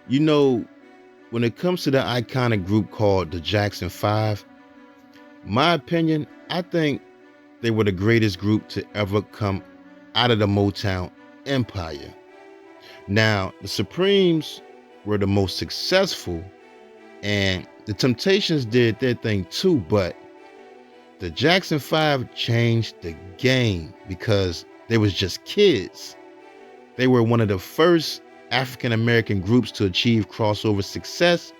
You know, when it comes to the iconic group called the Jackson 5, my opinion, I think they were the greatest group to ever come out of the Motown empire. Now, the Supremes were the most successful, and the Temptations did their thing too, but the Jackson 5 changed the game because they was just kids. They were one of the first African American groups to achieve crossover success.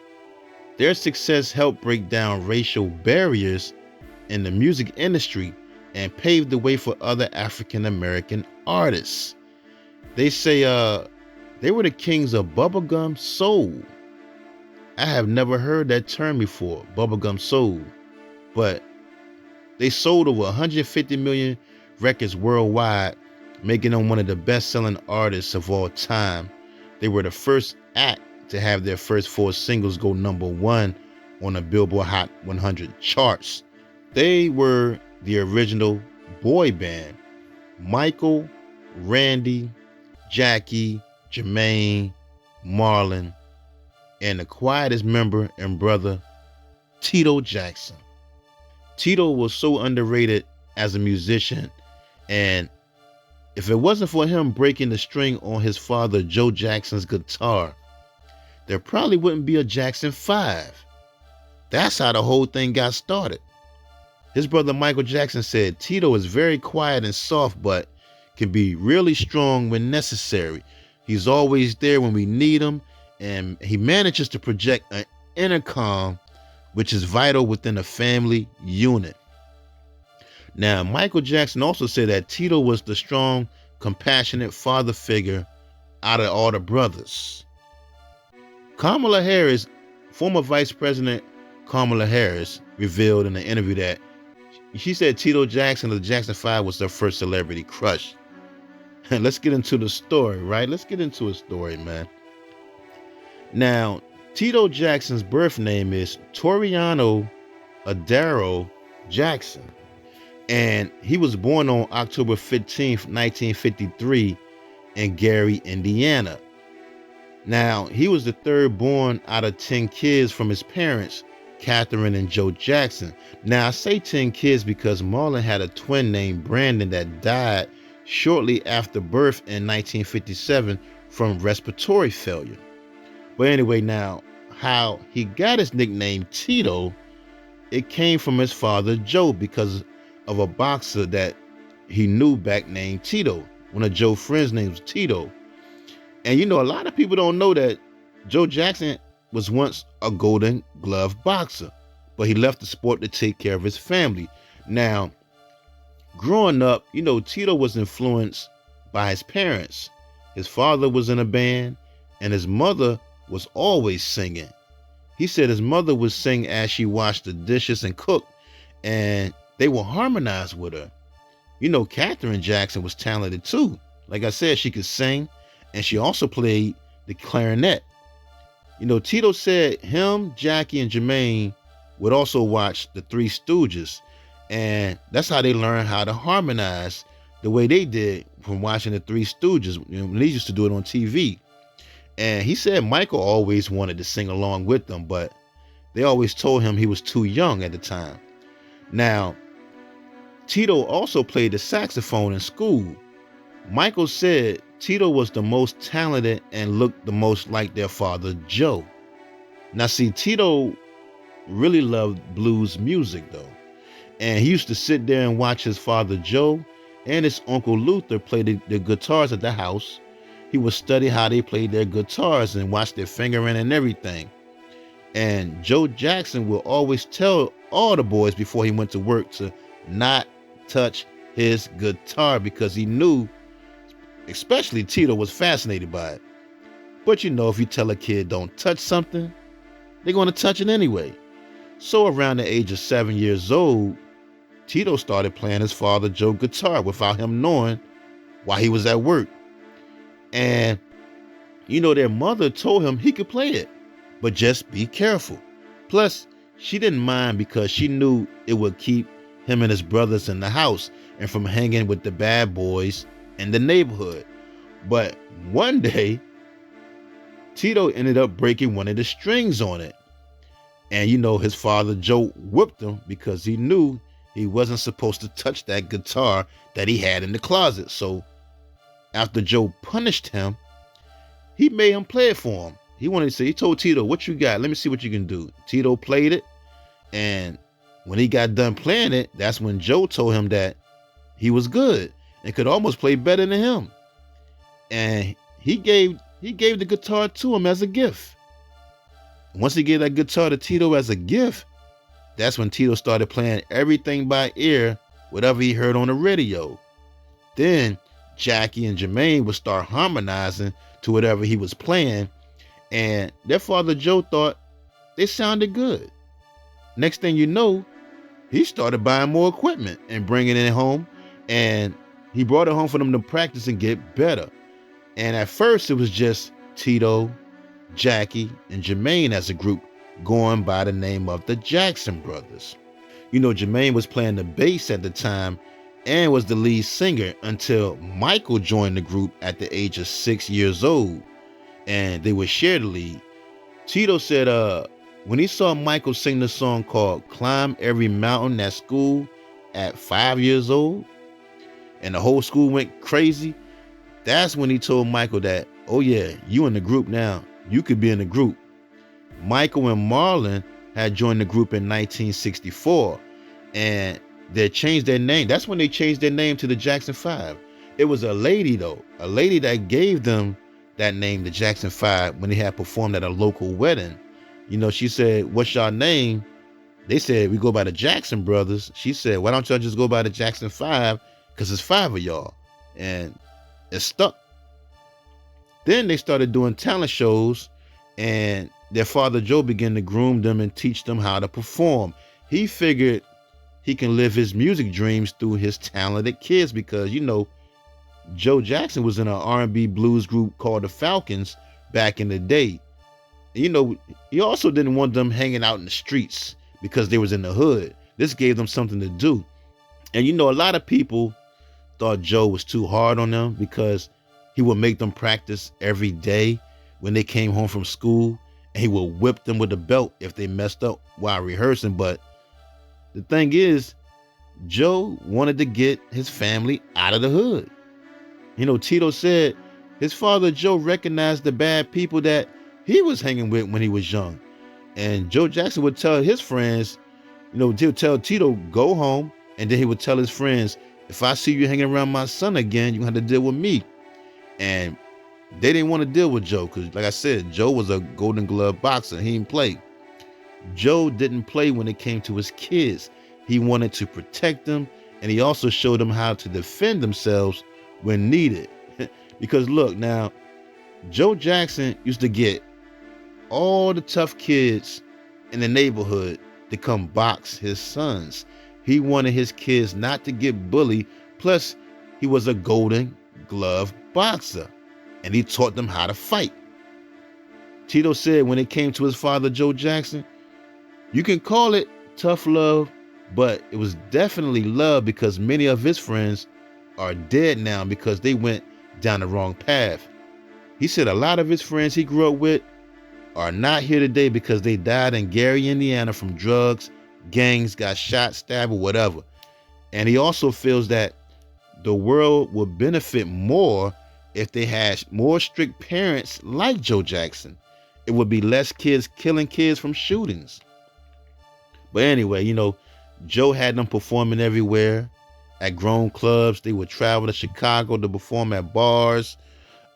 Their success helped break down racial barriers in the music industry and paved the way for other African American artists. They say they were the kings of bubblegum soul. I have never heard that term before, bubblegum soul, but they sold over 150 million records worldwide, making them one of the best-selling artists of all time. They were the first act to have their first four singles go number one on the Billboard Hot 100 charts. They were the original boy band. Michael, Randy, Jackie, Jermaine, Marlon, and the quietest member and brother, Tito Jackson. Tito was so underrated as a musician, and if it wasn't for him breaking the string on his father Joe Jackson's guitar, there probably wouldn't be a Jackson 5. That's how the whole thing got started. His brother Michael Jackson said Tito is very quiet and soft, but can be really strong when necessary. He's always there when we need him, and he manages to project an inner calm, which is vital within a family unit. Now, Michael Jackson also said that Tito was the strong, compassionate father figure out of all the brothers. Kamala Harris, former Vice President Kamala Harris, revealed in an interview that she said Tito Jackson of the Jackson 5 was her first celebrity crush. And let's get into the story, right? Let's get into a story, man. Now, Tito Jackson's birth name is Toriano Adaro Jackson, and he was born on October 15th, 1953 in Gary, Indiana. Now, he was the third born out of 10 kids from his parents, Catherine and Joe Jackson. Now, I say 10 kids because Marlon had a twin named Brandon that died shortly after birth in 1957 from respiratory failure. But anyway, now, how he got his nickname Tito, it came from his father Joe because of a boxer that he knew back named Tito. One of Joe's friends' name was Tito. And you know, a lot of people don't know that Joe Jackson was once a Golden Glove boxer, but he left the sport to take care of his family. Now, growing up, you know, Tito was influenced by his parents. His father was in a band, and his mother was always singing. He said his mother would sing as she washed the dishes and cooked, and they would harmonize with her. You know, Catherine Jackson was talented too. Like I said, she could sing, and she also played the clarinet. You know, Tito said him, Jackie, and Jermaine would also watch the Three Stooges, and that's how they learned how to harmonize the way they did from watching the Three Stooges. You know, they used to do it on TV. And he said Michael always wanted to sing along with them, but they always told him he was too young at the time. Now, Tito also played the saxophone in school. Michael said Tito was the most talented and looked the most like their father, Joe. Now, see, Tito really loved blues music, though. And he used to sit there and watch his father, Joe, and his uncle Luther play the guitars at the house. He would study how they played their guitars and watch their fingering and everything. And Joe Jackson will always tell all the boys before he went to work to not touch his guitar because he knew, especially Tito, was fascinated by it. But you know, if you tell a kid don't touch something, they're going to touch it anyway. So around the age of 7 years old, Tito started playing his father Joe guitar without him knowing while he was at work. And, you know, their mother told him he could play it, but just be careful. Plus, she didn't mind because she knew it would keep him and his brothers in the house and from hanging with the bad boys in the neighborhood. But one day, Tito ended up breaking one of the strings on it. And his father Joe whipped him because he knew he wasn't supposed to touch that guitar that he had in the closet. So after Joe punished him, he made him play it for him. He told Tito, "What you got? Let me see what you can do." Tito played it, and when he got done playing it, that's when Joe told him that he was good and could almost play better than him. And he gave the guitar to him as a gift. Once he gave that guitar to Tito as a gift, that's when Tito started playing everything by ear, whatever he heard on the radio. Then Jackie and Jermaine would start harmonizing to whatever he was playing, and their father Joe thought they sounded good. Next thing you know, he started buying more equipment and bringing it home, and he brought it home for them to practice and get better. And at first it was just Tito, Jackie, and Jermaine as a group going by the name of the Jackson Brothers. Jermaine was playing the bass at the time and was the lead singer until Michael joined the group at the age of 6 years old, and they would share the lead. Tito said when he saw Michael sing the song called "Climb Every Mountain" at school at 5 years old, and the whole school went crazy, that's when he told Michael that, "Oh yeah, you in the group now. You could be in the group." Michael and Marlon had joined the group in 1964, and they changed their name. That's when they changed their name to the Jackson 5. It was a lady that gave them that name, the Jackson 5, when they had performed at a local wedding. She said, "What's your name?" They said, "We go by the Jackson Brothers." She said, "Why don't y'all just go by the Jackson 5? Because it's 5 of y'all." And it stuck. Then they started doing talent shows, and their father Joe began to groom them and teach them how to perform. He figured he can live his music dreams through his talented kids because, Joe Jackson was in an R&B blues group called the Falcons back in the day. He also didn't want them hanging out in the streets because they was in the hood. This gave them something to do. And a lot of people thought Joe was too hard on them because he would make them practice every day when they came home from school, and he would whip them with a belt if they messed up while rehearsing. But the thing is, Joe wanted to get his family out of the hood. Tito said his father Joe recognized the bad people that he was hanging with when he was young. And Joe Jackson would tell his friends, he'll tell Tito, "Go home." And then he would tell his friends, "If I see you hanging around my son again, you have to deal with me." And they didn't want to deal with Joe because, like I said, Joe was a Golden Glove boxer. He didn't play. Joe didn't play when it came to his kids. He wanted to protect them, and he also showed them how to defend themselves when needed. Because look, now, Joe Jackson used to get all the tough kids in the neighborhood to come box his sons. He wanted his kids not to get bullied. Plus, he was a Golden Glove boxer, and he taught them how to fight. Tito said when it came to his father, Joe Jackson, you can call it tough love, but it was definitely love because many of his friends are dead now because they went down the wrong path. He said a lot of his friends he grew up with are not here today because they died in Gary, Indiana from drugs, gangs, got shot, stabbed, or whatever. And he also feels that the world would benefit more if they had more strict parents like Joe Jackson. It would be less kids killing kids from shootings. But anyway, Joe had them performing everywhere at grown clubs. They would travel to Chicago to perform at bars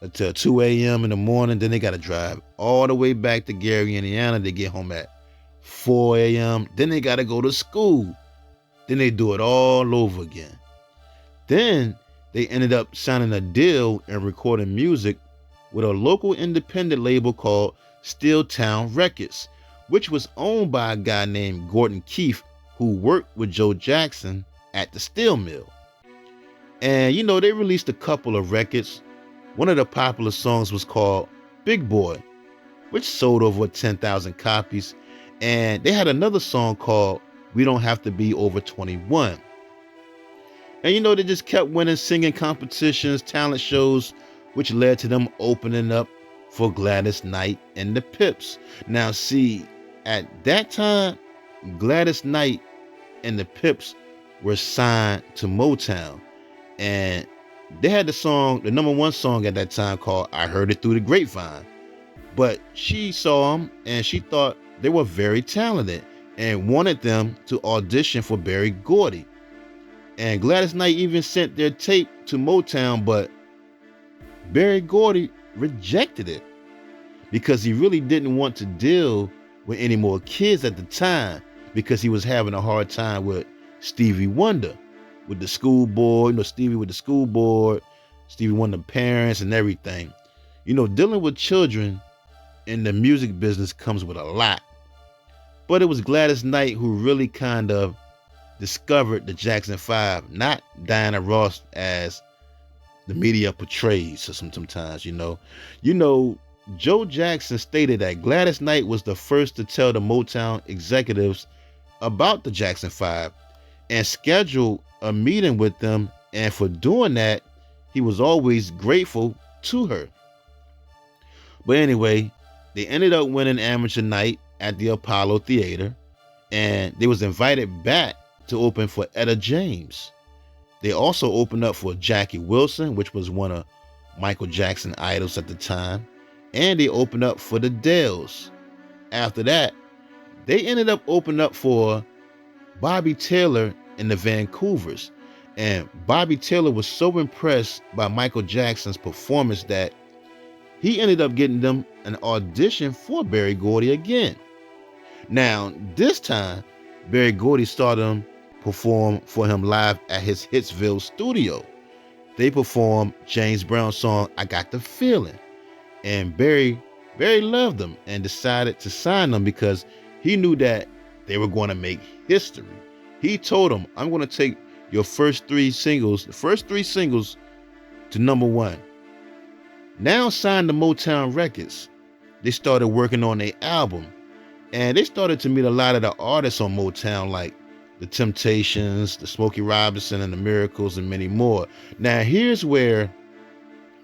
until 2 a.m. in the morning. Then they got to drive all the way back to Gary, Indiana to get home at 4 a.m. Then they got to go to school. Then they do it all over again. Then they ended up signing a deal and recording music with a local independent label called Steeltown Records, which was owned by a guy named Gordon Keefe, who worked with Joe Jackson at the steel mill. And they released a couple of records. One of the popular songs was called Big Boy, which sold over 10,000 copies. And they had another song called We Don't Have to Be Over 21. And they just kept winning singing competitions, talent shows, which led to them opening up for Gladys Knight and the Pips. Now, see, at that time, Gladys Knight and the Pips were signed to Motown, and they had the number one song at that time called I Heard It Through the Grapevine. But she saw them and she thought they were very talented and wanted them to audition for Berry Gordy. And Gladys Knight even sent their tape to Motown, but Berry Gordy rejected it because he really didn't want to deal with any more kids at the time, because he was having a hard time with Stevie Wonder, with the school board, Stevie with the school board, Stevie Wonder parents and everything. Dealing with children in the music business comes with a lot. But it was Gladys Knight who really kind of discovered the Jackson 5, not Diana Ross as the media portrays sometimes. Joe Jackson stated that Gladys Knight was the first to tell the Motown executives about the Jackson 5 and scheduled a meeting with them, and for doing that, he was always grateful to her. But anyway, they ended up winning amateur night at the Apollo Theater, and they was invited back to open for Etta James. They also opened up for Jackie Wilson, which was one of Michael Jackson's idols at the time, and they opened up for the Dells. After that, they ended up opening up for Bobby Taylor and the Vancouvers, and Bobby Taylor was so impressed by Michael Jackson's performance that he ended up getting them an audition for Berry Gordy again. Now, this time, Berry Gordy started them perform for him live at his Hitsville studio. They performed James Brown's song, I Got the Feeling. And Berry loved them and decided to sign them because he knew that they were going to make history. He told them, I'm going to take your first three singles to number one. Now signed to Motown Records, they started working on their album, and they started to meet a lot of the artists on Motown, like the Temptations, the Smokey Robinson and the Miracles, and many more. Now here's where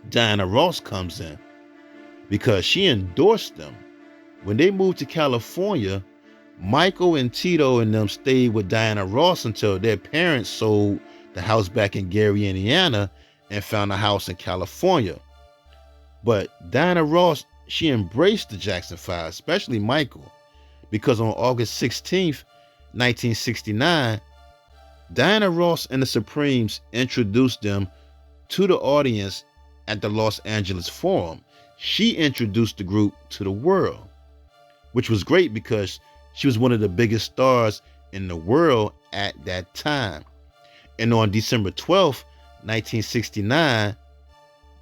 Diana Ross comes in, because she endorsed them. When they moved to California, Michael and Tito and them stayed with Diana Ross until their parents sold the house back in Gary, Indiana, and found a house in California. But Diana Ross, she embraced the Jackson 5, especially Michael, because on August 16th, 1969, Diana Ross and the Supremes introduced them to the audience at the Los Angeles Forum. She introduced the group to the world, which was great because she was one of the biggest stars in the world at that time. And on December 12th, 1969,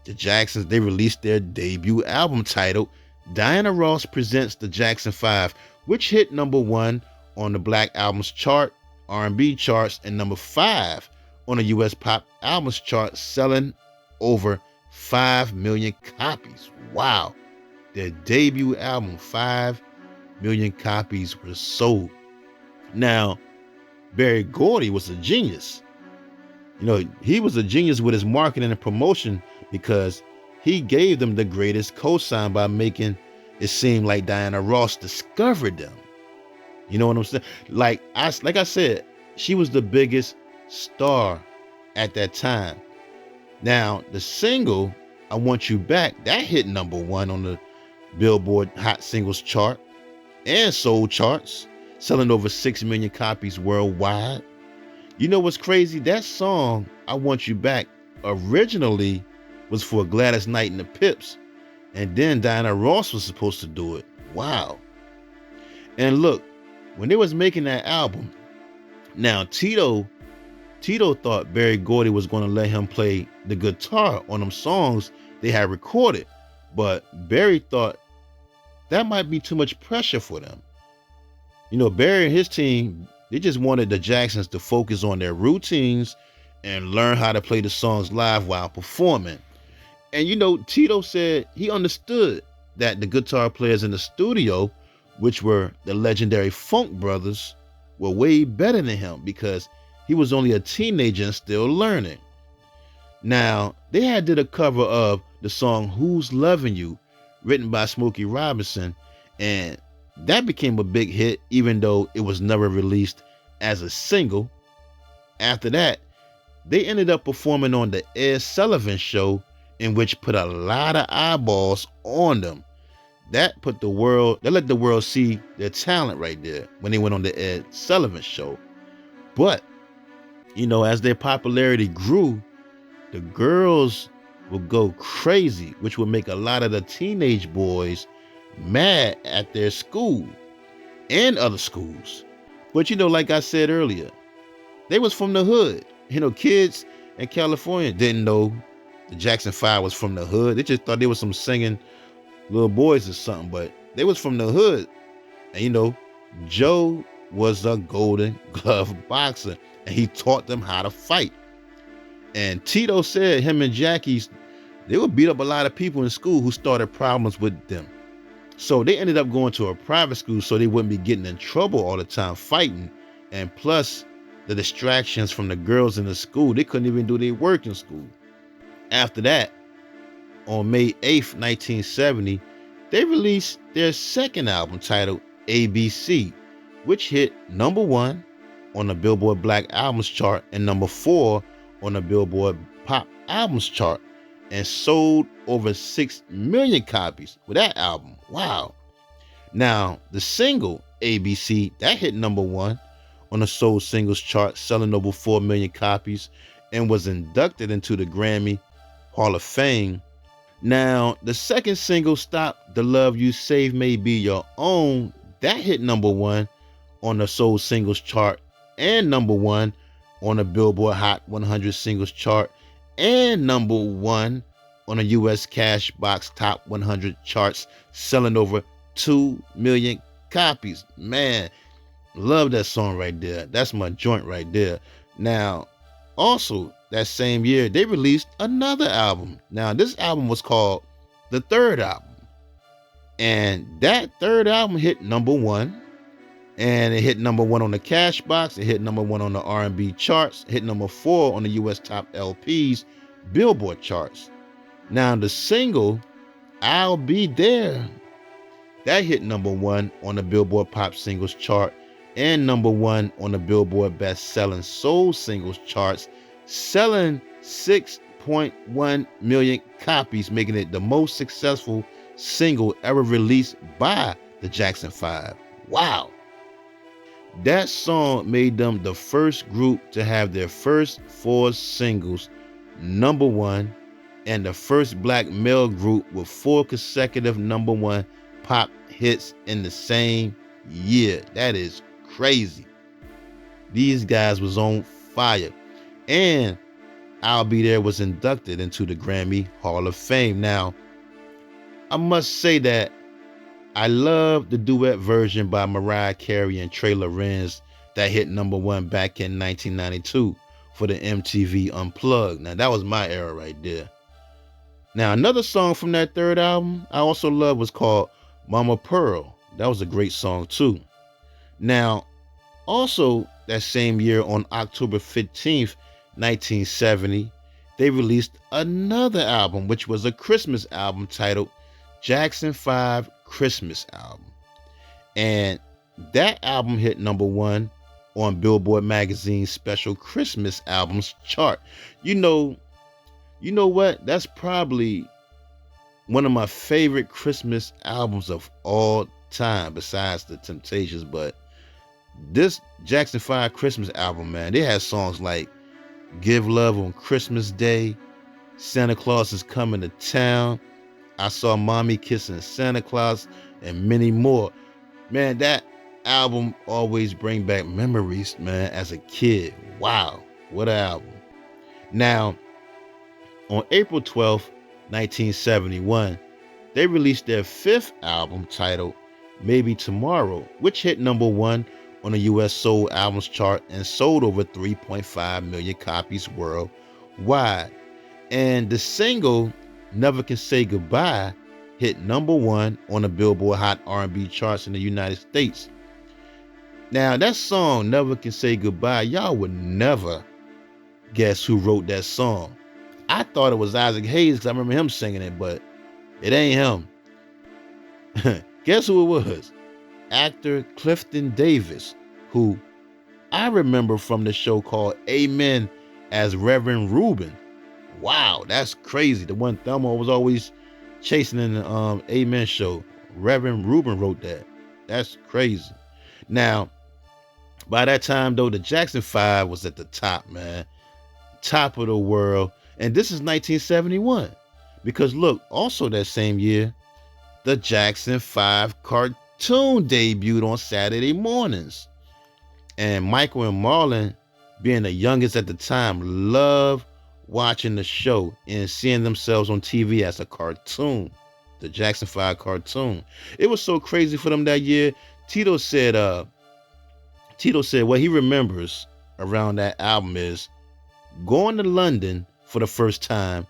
the Jacksons, they released their debut album titled Diana Ross Presents the Jackson 5, which hit number one on the Black Albums chart, R&B charts, and number 5 on the US Pop Albums chart, selling over 5 million copies. Wow. Their debut album, 5 million copies were sold. Now, Berry Gordy was a genius. He was a genius with his marketing and promotion, because he gave them the greatest cosign by making it seem like Diana Ross discovered them. You know what I'm saying? Like I said, she was the biggest star at that time. Now, the single, I Want You Back, that hit number one on the Billboard Hot Singles chart and soul charts, selling over 6 million copies worldwide. You know what's crazy? That song, I Want You Back, originally was for Gladys Knight and the Pips, and then Diana Ross was supposed to do it. Wow. And look, when they was making that album, now Tito thought Berry Gordy was going to let him play the guitar on them songs they had recorded, but Berry thought that might be too much pressure for them. Berry and his team, they just wanted the Jacksons to focus on their routines and learn how to play the songs live while performing. And Tito said he understood that the guitar players in the studio, which were the legendary Funk Brothers, were way better than him because he was only a teenager and still learning. Now, they had did a cover of the song Who's Loving You, written by Smokey Robinson, and that became a big hit, even though it was never released as a single. After that, they ended up performing on the Ed Sullivan Show, in which put a lot of eyeballs on them. That let the world see their talent right there when they went on the Ed Sullivan Show. But, as their popularity grew, the girls would go crazy, which would make a lot of the teenage boys mad at their school and other schools. But like I said earlier, they was from the hood. Kids in California didn't know the Jackson 5 was from the hood. They just thought they was some singing little boys or something, but they was from the hood. And Joe was a Golden Glove boxer, and he taught them how to fight. And Tito said him and Jackie's, they would beat up a lot of people in school who started problems with them. So they ended up going to a private school so they wouldn't be getting in trouble all the time fighting. And plus the distractions from the girls in the school, they couldn't even do their work in school. After that, on May 8th, 1970, they released their second album titled ABC, which hit number 1 on the Billboard Black Albums chart and number 4 on the Billboard Pop Albums chart, and sold over 6 million copies with that album. Wow. Now, the single ABC, that hit number 1 on the Soul Singles chart, selling over 4 million copies, and was inducted into the Grammy Hall of Fame. Now, the second single, Stop the Love You Save May Be Your Own, that hit number 1 on the Soul Singles chart and number 1 on the Billboard Hot 100 Singles chart and number 1 on the US Cashbox Top 100 charts, selling over 2 million copies. Man, love that song right there. That's my joint right there. Now, also that same year, they released another album. Now, this album was called The Third Album. And that third album hit number 1. And it hit number 1 on the Cashbox. It hit number 1 on the R&B charts. It hit number 4 on the US Top LPs Billboard charts. Now, the single, I'll Be There, that hit number 1 on the Billboard Pop Singles chart and number 1 on the Billboard Best-Selling Soul Singles charts, selling 6.1 million copies, making it the most successful single ever released by the Jackson 5. Wow. That song made them the first group to have their first 4 singles number 1, and the first black male group with 4 consecutive number 1 pop hits in the same year. That is crazy. These guys was on fire. And I'll Be There was inducted into the Grammy Hall of Fame. Now, I must say that I love the duet version by Mariah Carey and Trey Lorenz that hit number 1 back in 1992 for the MTV Unplugged. Now, that was my era right there. Now, another song from that third album I also love was called Mama Pearl. That was a great song too. Now, also that same year on October 15th, 1970, they released another album, which was a Christmas album titled Jackson 5 Christmas Album. And that album hit number 1 on Billboard Magazine's special Christmas albums chart. You know what? That's probably one of my favorite Christmas albums of all time, besides the Temptations. But this Jackson 5 Christmas album, man, they had songs like Give Love on Christmas Day, Santa Claus is Coming to Town, I Saw Mommy Kissing Santa Claus, and many more. Man, that album always bring back memories, man, as a kid. Wow, what an album. Now, on April 12th, 1971, they released their 5th album titled Maybe Tomorrow, which hit number 1 on the US Soul Albums chart and sold over 3.5 million copies worldwide. And the single Never Can Say Goodbye hit number 1 on the Billboard Hot R&B charts in the United States. Now, that song, Never Can Say Goodbye, y'all would never guess who wrote that song. I thought it was Isaac Hayes because I remember him singing it, but it ain't him. Guess who it was? Actor Clifton Davis, who I remember from the show called Amen as Reverend Reuben. Wow, that's crazy. The one Thelma was always chasing in the Amen show. Reverend Reuben wrote that. That's crazy. Now, by that time though, the Jackson 5 was at the top, man. Top of the world. And this is 1971. Because look, also that same year, the Jackson 5 cartoon debuted on Saturday mornings. And Michael and Marlon, being the youngest at the time, loved watching the show and seeing themselves on TV as a cartoon. The Jackson 5 cartoon. It was so crazy for them that year. Tito said what he remembers around that album is going to London for the first time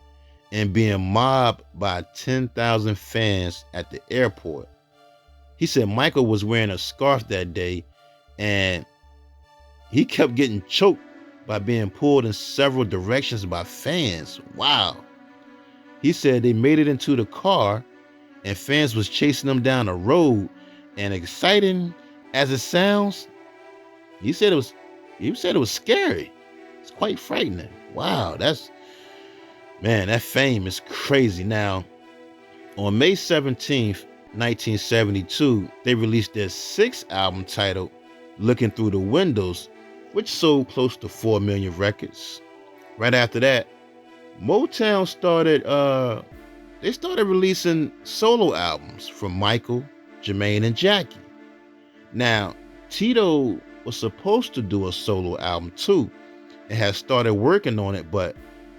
and being mobbed by 10,000 fans at the airport. He said Michael was wearing a scarf that day and he kept getting choked by being pulled in several directions by fans. Wow. He said they made it into the car and fans was chasing them down the road, and exciting as it sounds, he said it was scary. It's quite frightening. Wow, that fame is crazy. Now, on May 17th, 1972, they released their sixth album titled Looking Through the Windows, which sold close to 4 million records. Right after that, Motown started releasing solo albums from Michael, Jermaine, and Jackie. Now, Tito was supposed to do a solo album too and had started working on it, but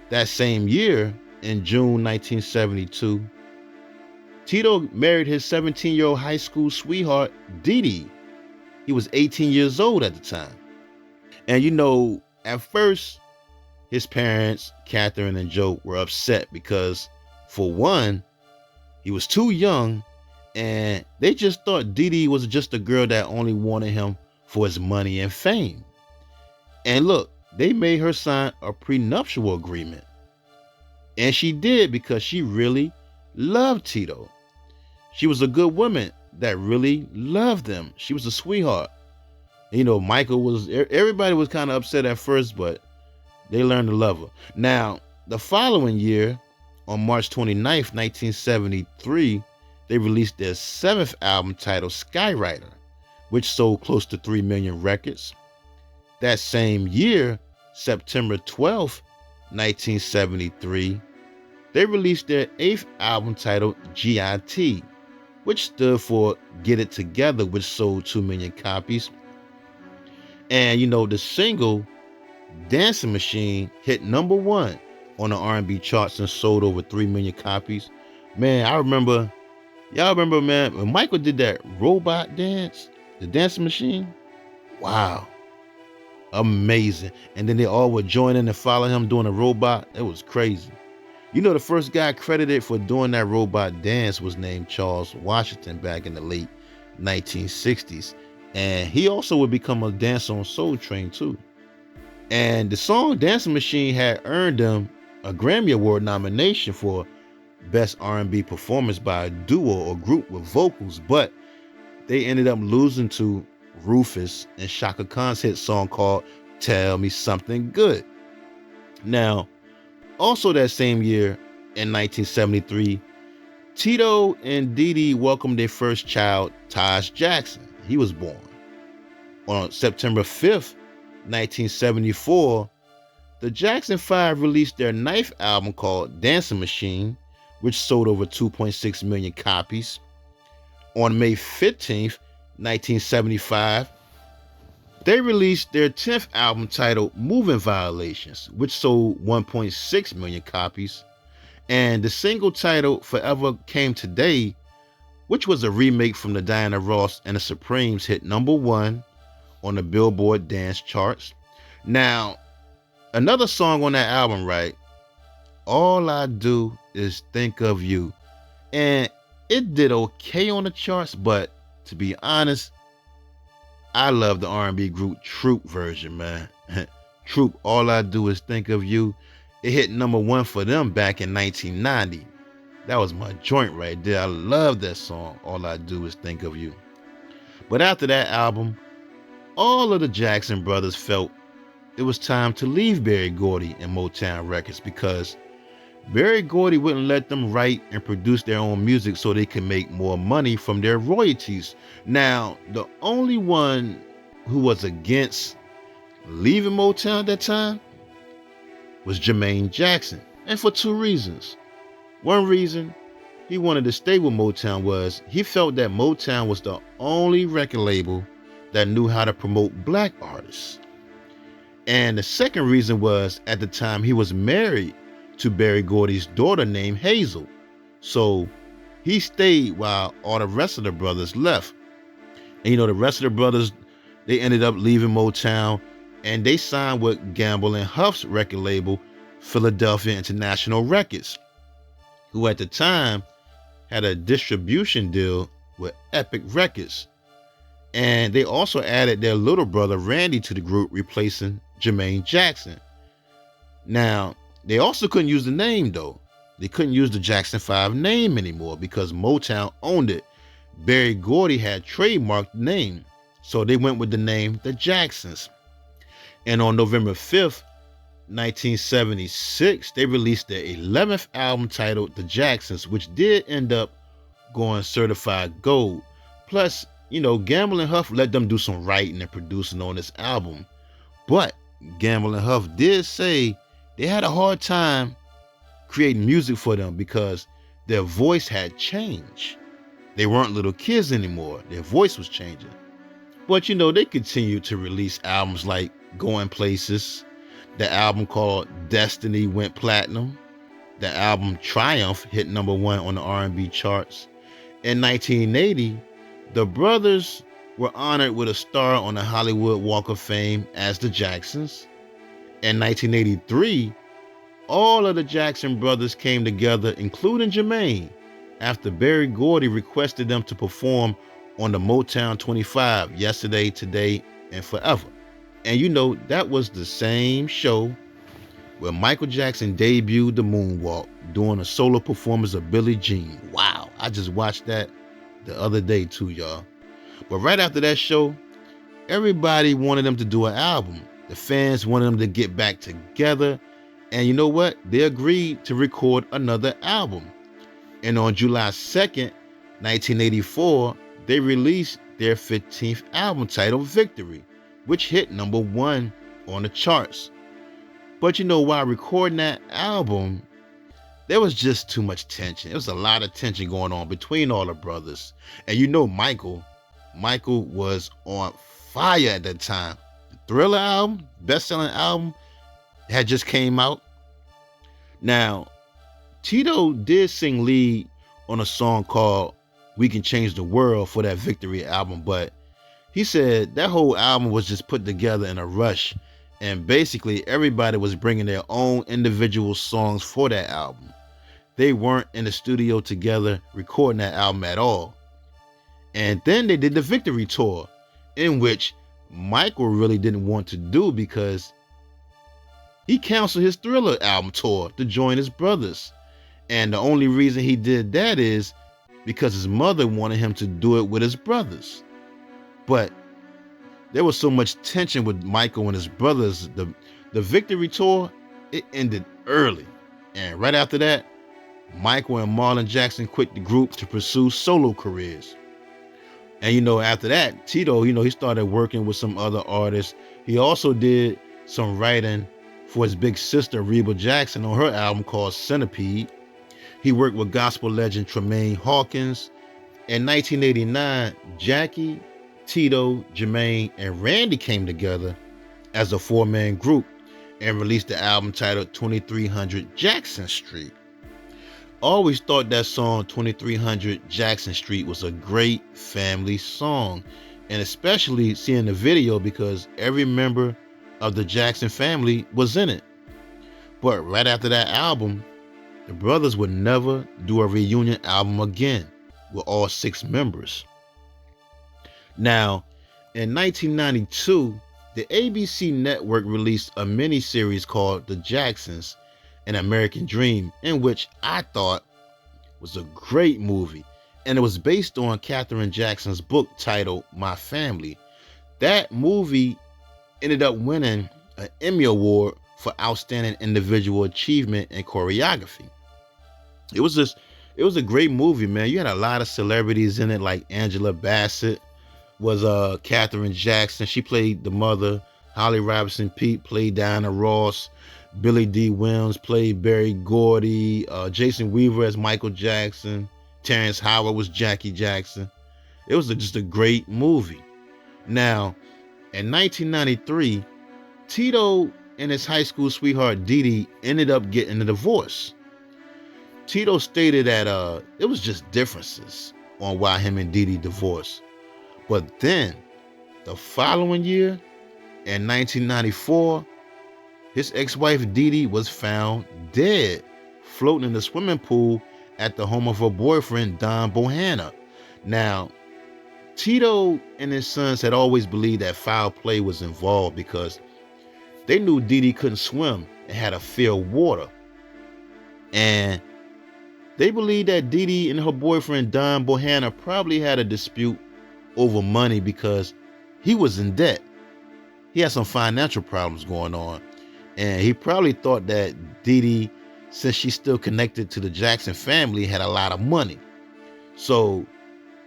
that same year, in June 1972, Tito married his 17-year-old high school sweetheart, Dee. He was 18 years old at the time. And at first, his parents, Catherine and Joe, were upset because, for one, he was too young, and they just thought Dee was just a girl that only wanted him for his money and fame. And look, they made her sign a prenuptial agreement. And she did because she really loved Tito. She was a good woman that really loved him. She was a sweetheart. Everybody was kind of upset at first, but they learned to love her. Now, the following year, on March 29th, 1973, they released their seventh album titled Skywriter, which sold close to 3 million records. That same year, September 12th, 1973, they released their eighth album titled GIT, which stood for Get It Together, which sold 2 million copies. And the single Dancing Machine hit number 1 on the R&B charts and sold over 3 million copies. Man, y'all remember, man, when Michael did that robot dance, the Dancing Machine? Wow. Amazing. And then they all would join in and follow him doing a robot. It was crazy. The first guy credited for doing that robot dance was named Charles Washington back in the late 1960s. And he also would become a dancer on Soul Train too. And the song Dancing Machine had earned him a Grammy Award nomination for Best R&B Performance by a duo or group with vocals, but they ended up losing to Rufus and Shaka Khan's hit song called Tell Me Something Good. Now, also that same year, in 1973, Tito and Dee welcomed their first child, Taj Jackson. He was born. On September 5th, 1974, the Jackson 5 released their ninth album called Dancing Machine, which sold over 2.6 million copies. On May 15th, 1975, they released their 10th album titled Moving Violations, which sold 1.6 million copies. And the single titled Forever Came Today, which was a remake from the Diana Ross and the Supremes, hit number 1 on the Billboard dance charts. Now, another song on that album, right? All I Do Is Think of You. And it did okay on the charts, but to be honest, I love the R&B group Troop version, man. Troop, All I Do Is Think of You. It hit number 1 for them back in 1990. That was my joint right there. I love that song. All I Do Is Think of You. But after that album, all of the Jackson brothers felt it was time to leave Berry Gordy and Motown Records because Berry Gordy wouldn't let them write and produce their own music so they could make more money from their royalties. Now, the only one who was against leaving Motown at that time was Jermaine Jackson, and for two reasons. One reason he wanted to stay with Motown was he felt that Motown was the only record label that knew how to promote black artists. And the second reason was at the time he was married to Berry Gordy's daughter named Hazel. So he stayed while all the rest of the brothers left. And the rest of the brothers, they ended up leaving Motown and they signed with Gamble and Huff's record label, Philadelphia International Records, who at the time had a distribution deal with Epic Records. And they also added their little brother Randy to the group, replacing Jermaine Jackson. Now, they also couldn't use the name though. They couldn't use the Jackson 5 name anymore because Motown owned it. Berry Gordy had trademarked the name, so they went with the name The Jacksons. And on November 5th, 1976, they released their 11th album titled The Jacksons, which did end up going certified gold. Plus, Gamble and Huff let them do some writing and producing on this album. But Gamble and Huff did say they had a hard time creating music for them because their voice had changed. They weren't little kids anymore. Their voice was changing. But they continued to release albums like Going Places. The album called Destiny went platinum. The album Triumph hit #1 on the R&B charts. In 1980, the brothers were honored with a star on the Hollywood Walk of Fame as the Jacksons. In 1983, all of the Jackson brothers came together, including Jermaine, after Berry Gordy requested them to perform on the Motown 25, Yesterday, Today, and Forever. And that was the same show where Michael Jackson debuted the moonwalk, doing a solo performance of Billie Jean. Wow, I just watched that the other day too, y'all. But right after that show, everybody wanted them to do an album. The fans wanted them to get back together. And you know what? They agreed to record another album. And on July 2nd, 1984, they released their 15th album titled Victory, which hit #1 on the charts. But while recording that album, there was just too much tension. There was a lot of tension going on between all the brothers. And Michael was on fire at that time. The Thriller album, best-selling album, had just came out. Now, Tito did sing lead on a song called We Can Change the World for that Victory album, but he said that whole album was just put together in a rush, and basically everybody was bringing their own individual songs for that album. They weren't in the studio together recording that album at all. And then they did the Victory Tour, in which Michael really didn't want to do because he canceled his Thriller album tour to join his brothers. And the only reason he did that is because his mother wanted him to do it with his brothers. But there was so much tension with Michael and his brothers. The Victory Tour, it ended early. And right after that, Michael and Marlon Jackson quit the group to pursue solo careers. And after that, Tito, he started working with some other artists. He also did some writing for his big sister, Reba Jackson, on her album called Centipede. He worked with gospel legend Tremaine Hawkins. In 1989, Jackie, Tito, Jermaine, and Randy came together as a 4-man group and released the album titled 2300 Jackson Street. Always thought that song 2300 Jackson Street was a great family song, and especially seeing the video because every member of the Jackson family was in it. But right after that album, the brothers would never do a reunion album again with all 6 members. Now, in 1992, the ABC network released a mini-series called The Jacksons, An American Dream, in which I thought was a great movie, and it was based on Katherine Jackson's book titled My Family. That movie ended up winning an Emmy Award for Outstanding Individual Achievement in Choreography. It was just, it was a great movie, man. You had a lot of celebrities in it, like Angela Bassett was Katherine Jackson. She played the mother. Holly Robinson Pete played Diana Ross. Billy D. Williams played Berry Gordy. Jason Weaver as Michael Jackson. Terrence Howard was Jackie Jackson. It was just a great movie. Now, in 1993, Tito and his high school sweetheart Dee ended up getting a divorce. Tito stated that it was just differences on why him and Dee divorced. But then, the following year, in 1994, his ex-wife Dee was found dead, floating in the swimming pool at the home of her boyfriend, Don Bohanna. Now, Tito and his sons had always believed that foul play was involved because they knew Dee couldn't swim and had a fear of water. And they believed that Dee and her boyfriend, Don Bohanna, probably had a dispute over money because he was in debt. He had some financial problems going on. And he probably thought that Dee, since she's still connected to the Jackson family, had a lot of money. So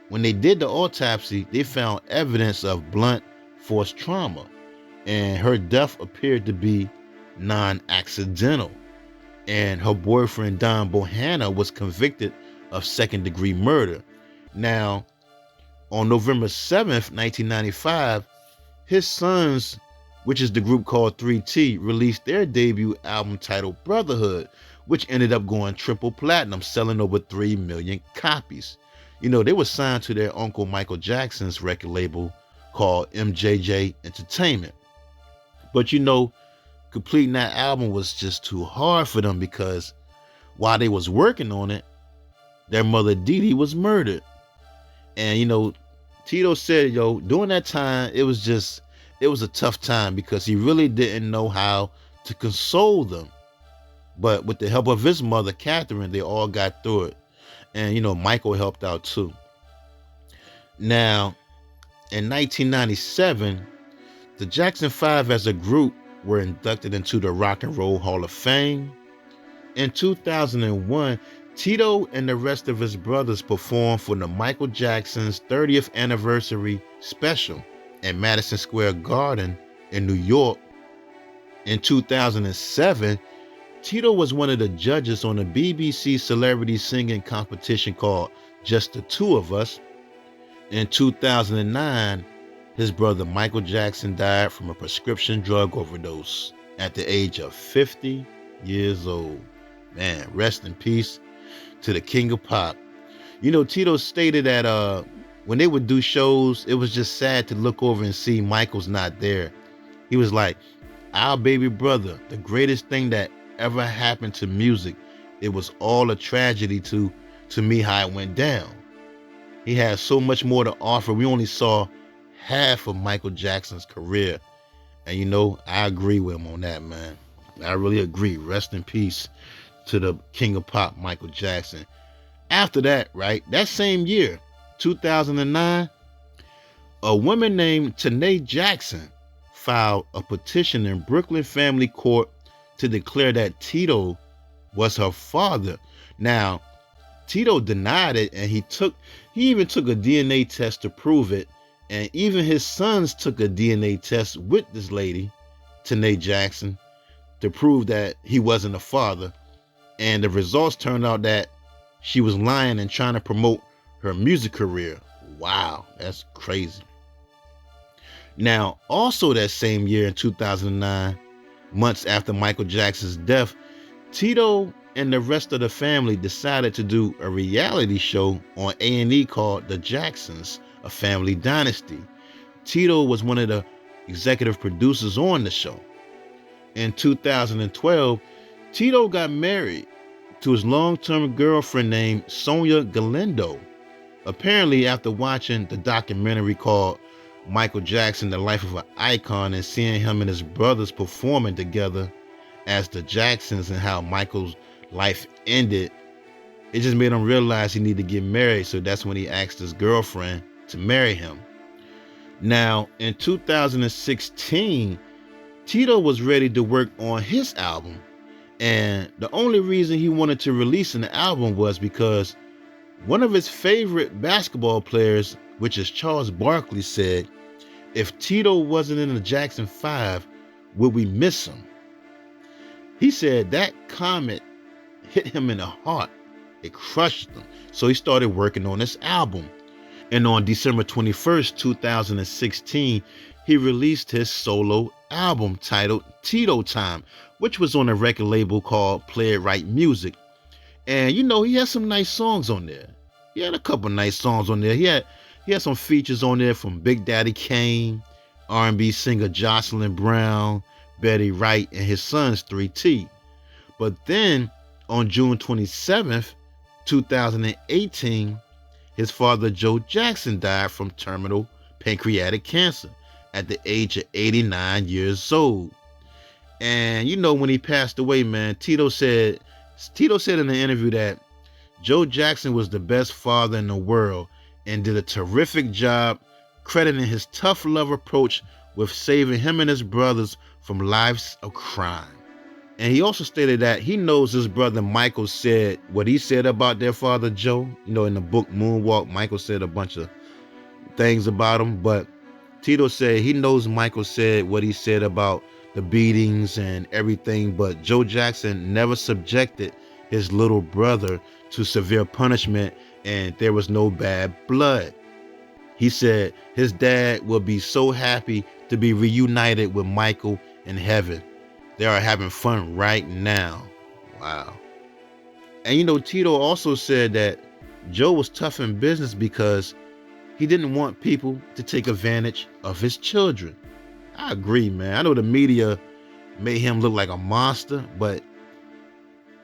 when they did the autopsy, they found evidence of blunt force trauma. And her death appeared to be non-accidental. And her boyfriend, Don Bohanna, was convicted of second-degree murder. Now, on November 7th, 1995, his sons, which is the group called 3T, released their debut album titled Brotherhood, which ended up going triple platinum, selling over 3 million copies. You know, they were signed to their uncle Michael Jackson's record label called MJJ Entertainment. But you know, completing that album was just too hard for them because while they was working on it, their mother Dee was murdered. And you know, Tito said, yo, during that time, it was a tough time because he really didn't know how to console them. But with the help of his mother, Katherine, they all got through it. And, you know, Michael helped out too. Now, in 1997, the Jackson 5 as a group were inducted into the Rock and Roll Hall of Fame. In 2001, Tito and the rest of his brothers performed for the Michael Jackson's 30th anniversary special at Madison Square Garden in New York. In 2007, Tito was one of the judges on the BBC celebrity singing competition called Just the Two of Us. In 2009, his brother Michael Jackson died from a prescription drug overdose at the age of 50 years old. Man, rest in peace to the king of pop. You know, Tito stated that when they would do shows, it was just sad to look over and see Michael's not there. He was like, our baby brother, the greatest thing that ever happened to music. It was all a tragedy to me how it went down. He had so much more to offer. We only saw half of Michael Jackson's career. And you know, I agree with him on that, man. I really agree. Rest in peace to the king of pop, Michael Jackson. After that, right, that same year, 2009, a woman named Tanae Jackson filed a petition in Brooklyn Family Court to declare that Tito was her father. Now, Tito denied it, and he even took a DNA test to prove it. And even his sons took a DNA test with this lady, Tanae Jackson, to prove that he wasn't a father. And the results turned out that she was lying and trying to promote her music career. Wow, that's crazy. Now, also that same year in 2009, months after Michael Jackson's death, Tito and the rest of the family decided to do a reality show on A&E called The Jacksons, A Family Dynasty. Tito was one of the executive producers on the show. In 2012, Tito got married to his long-term girlfriend named Sonia Galindo. Apparently, after watching the documentary called Michael Jackson, The Life of an Icon, and seeing him and his brothers performing together as the Jacksons and how Michael's life ended, It just made him realize he needed to get married. So that's when he asked his girlfriend to marry him. Now, in 2016, Tito was ready to work on his album. And the only reason he wanted to release an album was because one of his favorite basketball players, which is Charles Barkley, said, if Tito wasn't in the Jackson 5, would we miss him? He said that comment hit him in the heart. It crushed him. So he started working on this album. And on December 21st, 2016, he released his solo album titled Tito Time, which was on a record label called Play It Right Music. And you know, he had some nice songs on there. He had a couple nice songs on there. He had some features on there from Big Daddy Kane, R&B singer Jocelyn Brown, Betty Wright, and his sons 3T. But then on June 27th, 2018, his father Joe Jackson died from terminal pancreatic cancer at the age of 89 years old. And you know, when he passed away, man, Tito said in the interview that Joe Jackson was the best father in the world and did a terrific job, crediting his tough love approach with saving him and his brothers from lives of crime. And he also stated that he knows his brother Michael said what he said about their father Joe. You know, in the book Moonwalk, Michael said a bunch of things about him, but Tito said he knows Michael said what he said about the beatings and everything, but Joe Jackson never subjected his little brother to severe punishment, and there was no bad blood. He said his dad will be so happy to be reunited with Michael in heaven. They are having fun right now. Wow. And you know, Tito also said that Joe was tough in business because he didn't want people to take advantage of his children. I agree, man. I know the media made him look like a monster, but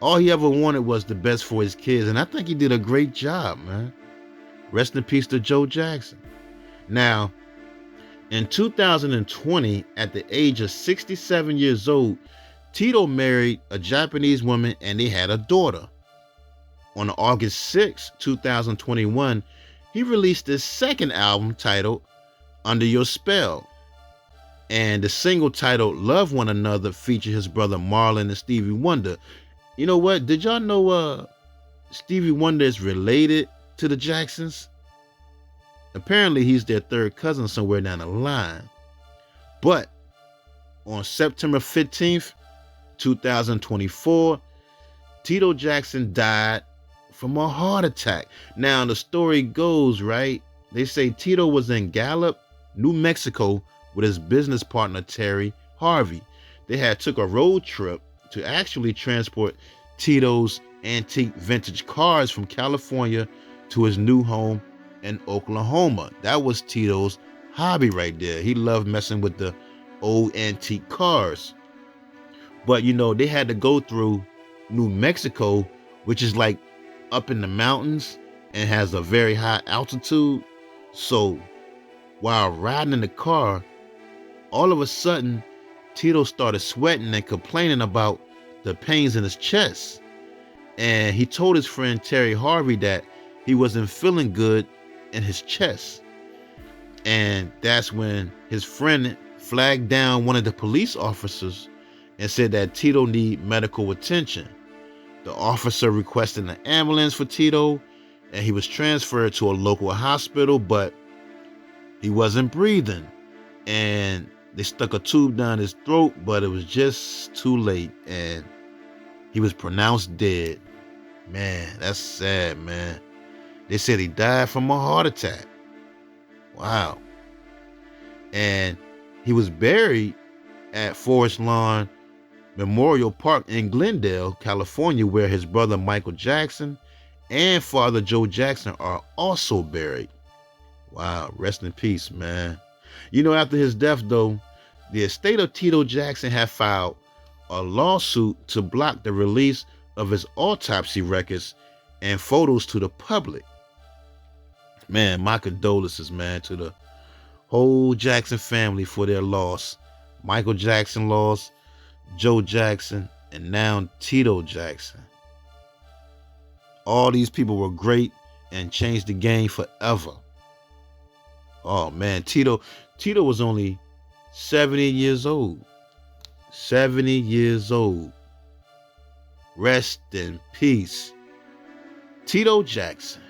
all he ever wanted was the best for his kids. And I think he did a great job, man. Rest in peace to Joe Jackson. Now, in 2020, at the age of 67 years old, Tito married a Japanese woman and they had a daughter. On August 6, 2021, he released his second album titled Under Your Spell. And the single titled Love One Another featured his brother Marlon and Stevie Wonder. You know what? Did y'all know Stevie Wonder is related to the Jacksons? Apparently he's their third cousin somewhere down the line. But on September 15th, 2024, Tito Jackson died from a heart attack. Now the story goes, right? They say Tito was in Gallup, New Mexico with his business partner Terry Harvey. They had took a road trip to actually transport Tito's antique vintage cars from California to his new home in Oklahoma. That was Tito's hobby right there. He loved messing with the old antique cars. But you know, they had to go through New Mexico, which is like up in the mountains and has a very high altitude. So while riding in the car, all of a sudden, Tito started sweating and complaining about the pains in his chest. And he told his friend Terry Harvey that he wasn't feeling good in his chest. And that's when his friend flagged down one of the police officers and said that Tito need medical attention. The officer requested an ambulance for Tito, and he was transferred to a local hospital, but he wasn't breathing. And they stuck a tube down his throat, but it was just too late, and he was pronounced dead. Man, that's sad, man. They said he died from a heart attack. Wow. And he was buried at Forest Lawn Memorial Park in Glendale, California, where his brother Michael Jackson and father Joe Jackson are also buried. Wow, rest in peace, man. You know, after his death, though, the estate of Tito Jackson had filed a lawsuit to block the release of his autopsy records and photos to the public. Man, my condolences, man, to the whole Jackson family for their loss. Michael Jackson lost, Joe Jackson, and now Tito Jackson. All these people were great and changed the game forever. Oh man, Tito was only 70 years old. 70 years old. Rest in peace. Tito Jackson.